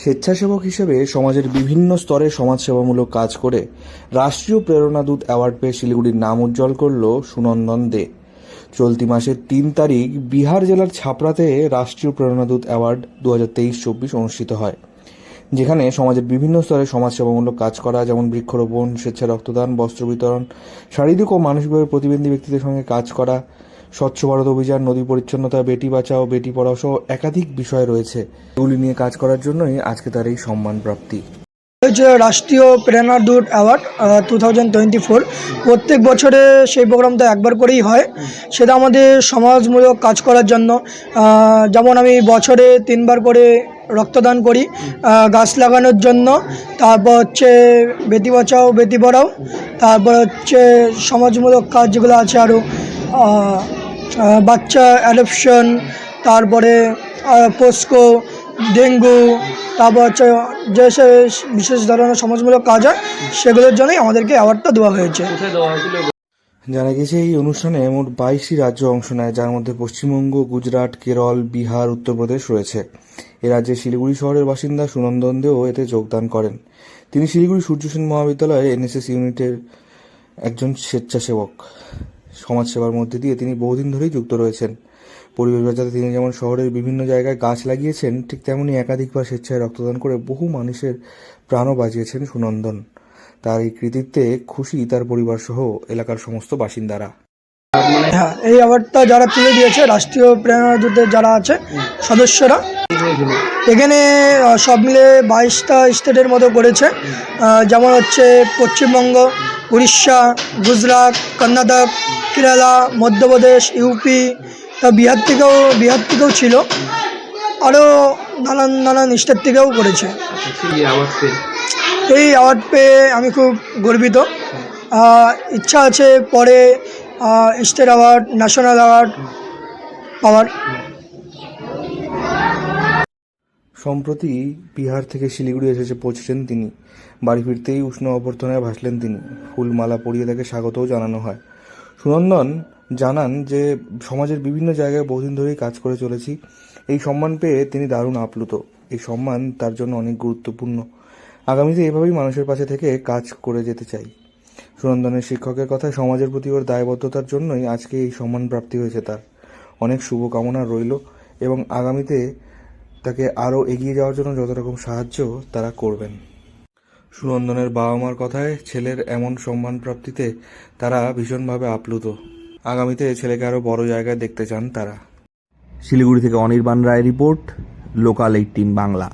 স্বেচ্ছাসেবক হিসেবে সমাজের বিভিন্ন স্তরে সমাজসেবামূলক কাজ করে রাষ্ট্রীয় প্রেরণাদূত অ্যাওয়ার্ড পেয়ে শিলিগুড়ির নাম উজ্জ্বল করল সুনন্দন দে। চলতি মাসের ৩ তারিখ বিহার জেলার ছাপড়াতে রাষ্ট্রীয় প্রেরণাদূত অ্যাওয়ার্ড 2023-24 অনুষ্ঠিত হয়, যেখানে সমাজের বিভিন্ন স্তরে সমাজসেবামূলক কাজ করা, যেমন বৃক্ষরোপণ, স্বেচ্ছা রক্তদান, বস্ত্র বিতরণ, শারীরিক ও মানসিকভাবে প্রতিবন্ধী ব্যক্তিদের সঙ্গে কাজ করা, স্বচ্ছ ভারত অভিযান, নদী পরিচ্ছন্নতা, বেটি বাঁচাও বেটি পড়াও সহ একাধিক বিষয় রয়েছে। এগুলি নিয়ে কাজ করার জন্যই আজকে তার এই সম্মান প্রাপ্তি। হচ্ছে রাষ্ট্রীয় প্রেরণাদূত অ্যাওয়ার্ড 2024। প্রত্যেক বছরে সেই প্রোগ্রামটা একবার করেই হয়। সেটা আমাদের সমাজমূলক কাজ করার জন্য। যেমন আমি বছরে 3বার করে রক্তদান করি গাছ লাগানোর জন্য। তারপর হচ্ছে বেটি বাঁচাও বেটি পড়াও। তারপর হচ্ছে সমাজমূলক কাজ যেগুলো আছে আরও, বাচ্চা অ্যাডপশন, তারপরে পোস্কো, ডেঙ্গু, তারপর হচ্ছে যে বিশেষ ধরনের সমাজমূলক কাজ হয় সেগুলোর জন্যই আমাদেরকে অ্যাওয়ার্ডটা দেওয়া হয়েছে। জানা গেছে এই অনুষ্ঠানে মোট 22টি রাজ্য অংশ নেয়, যার মধ্যে পশ্চিমবঙ্গ, গুজরাট, কেরল, বিহার, উত্তরপ্রদেশ রয়েছে। এ রাজ্যে শিলিগুড়ি শহরের বাসিন্দা সুনন্দন দেও এতে যোগদান করেন। তিনি শিলিগুড়ি সূর্য সেন মহাবিদ্যালয়ে এনএসএস ইউনিটের একজন স্বেচ্ছাসেবক। সমাজসেবার মধ্যে দিয়ে তিনি বহুদিন ধরেই যুক্ত রয়েছেন। পরিবেশ বাঁচাতে তিনি যেমন শহরের বিভিন্ন জায়গায় গাছ লাগিয়েছেন, ঠিক তেমনি একাধিকবার স্বেচ্ছায় রক্তদান করে বহু মানুষের প্রাণও বাঁচিয়েছেন সুনন্দন। তার এই কৃতিত্বে খুশি তার পরিবার সহ এলাকার সমস্ত বাসিন্দারা। হ্যাঁ, এই অ্যাওয়ার্ডটা যারা তুলে দিয়েছে রাষ্ট্রীয় প্রেরণাদূতের যারা আছে সদস্যরা, এখানে সব মিলে 22টা স্টেটের মতো করেছে। যেমন হচ্ছে পশ্চিমবঙ্গ, উড়িষ্যা, গুজরাট, কর্ণাটক, কেরালা, মধ্যপ্রদেশ, ইউপি, তা বিহার থেকেও ছিল, আরও নানান স্টেট থেকেও করেছে। এই অ্যাওয়ার্ড পেয়ে আমি খুব গর্বিত। ইচ্ছা আছে পরে স্টেট অ্যাওয়ার্ড, ন্যাশনাল অ্যাওয়ার্ড পাওয়ার। সম্প্রতি বিহার থেকে শিলিগুড়ি এসে পৌঁছেছেন তিনি। বাড়ি ফিরতেই উষ্ণ অভ্যর্থনায় ভাসলেন তিনি। ফুলমালা পরিয়ে তাকে স্বাগতও জানানো হয়। সুনন্দন জানান যে সমাজের বিভিন্ন জায়গায় বহুদিন ধরেই কাজ করে চলেছি। এই সম্মান পেয়ে তিনি দারুণ আপ্লুত। এই সম্মান তার জন্য অনেক গুরুত্বপূর্ণ। আগামীতে এভাবেই মানুষের পাশে থেকে কাজ করে যেতে চাই। সুনন্দনের শিক্ষকের কথায় সমাজের প্রতি ওর দায়বদ্ধতার জন্যই আজকে এই সম্মান প্রাপ্তি হয়েছে তার। অনেক শুভকামনা রইল এবং আগামীতে তাকে আরও এগিয়ে যাওয়ার জন্য যত রকম সাহায্য তারা করবেন। সুনন্দনের বাবা মার কথায় ছেলের এমন সম্মান প্রাপ্তিতে তারা ভীষণভাবে আপ্লুত। আগামীতে ছেলেকে আরও বড় জায়গায় দেখতে চান তারা। শিলিগুড়ি থেকে অনির্বাণ রায় রিপোর্ট, লোকাল 18 বাংলা।